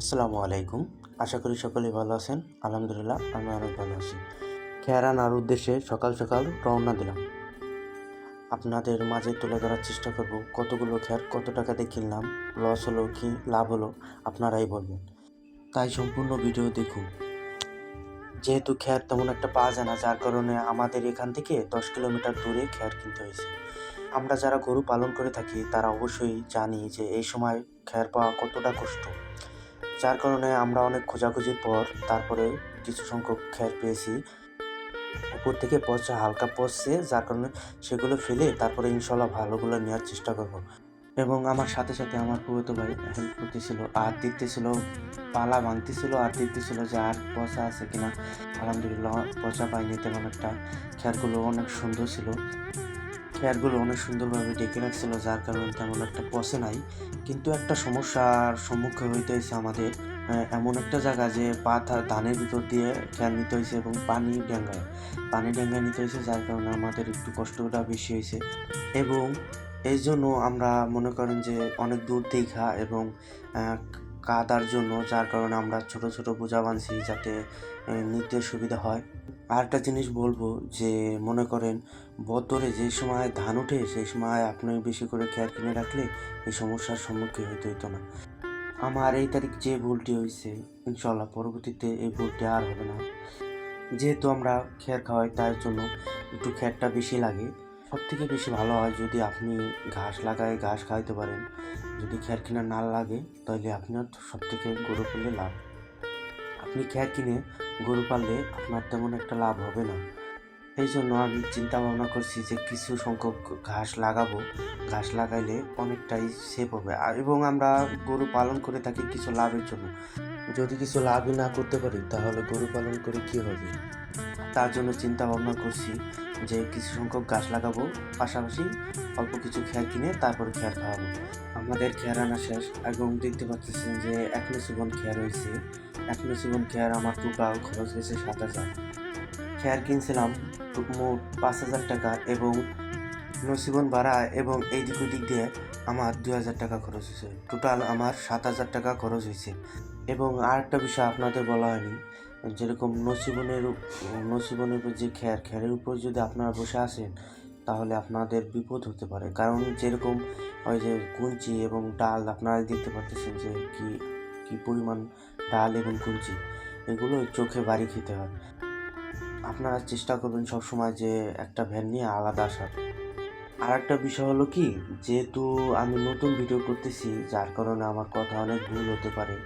আসসালামু আলাইকুম। আশা করি সকলেই ভালো আছেন। আলহামদুলিল্লাহ আমি অনেক ভালো আছি। খের আনার উদ্দেশ্যে সকাল সকাল রওনা দিলাম। আপনাদের মাঝে তুলে ধরার চেষ্টা করব কতগুলো খের কত টাকাতে কিনলাম, লস হলো কি লাভ হলো আপনারাই বলবেন। তাই সম্পূর্ণ ভিডিও দেখুন। যেহেতু খের তেমন একটা পাওয়া যায় না, যার কারণে আমাদের এখান থেকে 10 কিলোমিটার দূরে খের কিনতে হয়েছে। আমরা যারা গরু পালন করে থাকি তারা অবশ্যই জানি যে এই সময় খের পাওয়া কতটা কষ্ট। যার কারণে আমরা অনেক খোঁজাখুঁজির পর তারপরে কিছু সংখ্যক খের পেয়েছি। উপর থেকে পচা হালকা পচছে, যার কারণে সেগুলো ফেলে তারপরে ইনশাল্লাহ ভালোগুলো নেওয়ার চেষ্টা করব। এবং আমার সাথে সাথে আমার ফুফাতো ভাই হেল্প করতেছিল আর দেখতেছিল, পালা ভাঙতেছিল আর দেখতেছিল যে আর পচা আছে কিনা। আলহামদুলিল্লাহ পচা পাইনি তেমন একটা। খেরগুলো অনেক সুন্দর ছিল, খেরগুলো অনেক সুন্দরভাবে ডেকে রাখছিল, যার কারণে তেমন একটা পচে নাই। কিন্তু একটা সমস্যার সম্মুখীন হইতে হয়েছে আমাদের। এমন একটা জায়গা যে ধানের ভিতর দিয়ে খেয়াল নিতে হয়েছে এবং পানি ডেঙ্গায় নিতে হয়েছে, যার কারণে আমাদের একটু কষ্টটা বেশি হয়েছে। এবং এই জন্য আমরা মনে করেন যে অনেক দূর দেখা এবং আহ, কাদার জন্য, যার কারণে আমরা ছোট ছোট বোঝা বানছি যাতে নিতে সুবিধা হয়। আর একটা জিনিস বলবো যে মনে করেন বছরে যে সময় ধান ওঠে সেই সময় আপনি বেশি করে খেয়ার কিনে রাখলে এই সমস্যার সম্মুখীন হতে হতো না। আমার এই তারিখ যে ভুলটি হয়েছে, ইনশাল্লাহ পরবর্তীতে এই ভুলটি আর হবে না। যেহেতু আমরা খের খাওয়াই তার জন্য একটু খেরটা বেশি লাগে। সব থেকে বেশি ভালো হয় যদি আপনি ঘাস লাগায় ঘাস খাওয়াইতে পারেন। যদি খের কিনা না লাগে তাহলে আপনার সব থেকে গরু পাললে লাভ। আপনি খের কিনে গরু পাললে আপনার তেমন একটা লাভ হবে না। এই জন্য আমি চিন্তা ভাবনা করছি যে কিছু সংখ্যক ঘাস লাগাবো। ঘাস লাগাইলে অনেকটাই সেভ হবে এবং আমরা গরু পালন করে থাকি কিছু লাভের জন্য। যদি কিছু লাভই না করতে পারি তাহলে গরু পালন করে কি হবে। তার জন্য চিন্তা ভাবনা করছি যে কিছু সংখ্যক গাছ লাগাবো, পাশাপাশি অল্প কিছু খের কিনে তারপরে খের খাওয়াবো। আমাদের খের আনা শেষ এবং দেখতে পাচ্ছেন যে 1 নসিবন খের হয়েছে। 1 নসিবন খের আমার টোটাল খরচ হয়েছে 7,000। খের কিনছিলাম মোট 5,000 টাকা এবং নসিবন ভাড়া এবং এই দিক ওদিক দিয়ে আমার 2,000 টাকা খরচ হয়েছে। টোটাল আমার 7,000 টাকা খরচ হয়েছে। এবং আর একটা বিষয় আপনাদের বলা হয়নি, যেরকম নসিবনের উপর যে খেরের উপর যদি আপনারা বসে আসেন তাহলে আপনাদের বিপদ হতে পারে। কারণ যেরকম ওই যে কুঞ্চি এবং ডাল আপনারা দেখতে পাচ্ছেন যে কি কি পরিমাণ ডাল এবং কুঞ্চি, এগুলো চোখে বাড়ি খেতে হয়। আপনারা চেষ্টা করবেন সবসময় যে একটা ভ্যান নিয়ে আলাদা আসার। আর একটা বিষয় হলো কি, যেহেতু আমি নতুন ভিডিও করতেছি যার কারণে আমার কথা অনেক ভুল হতে পারে।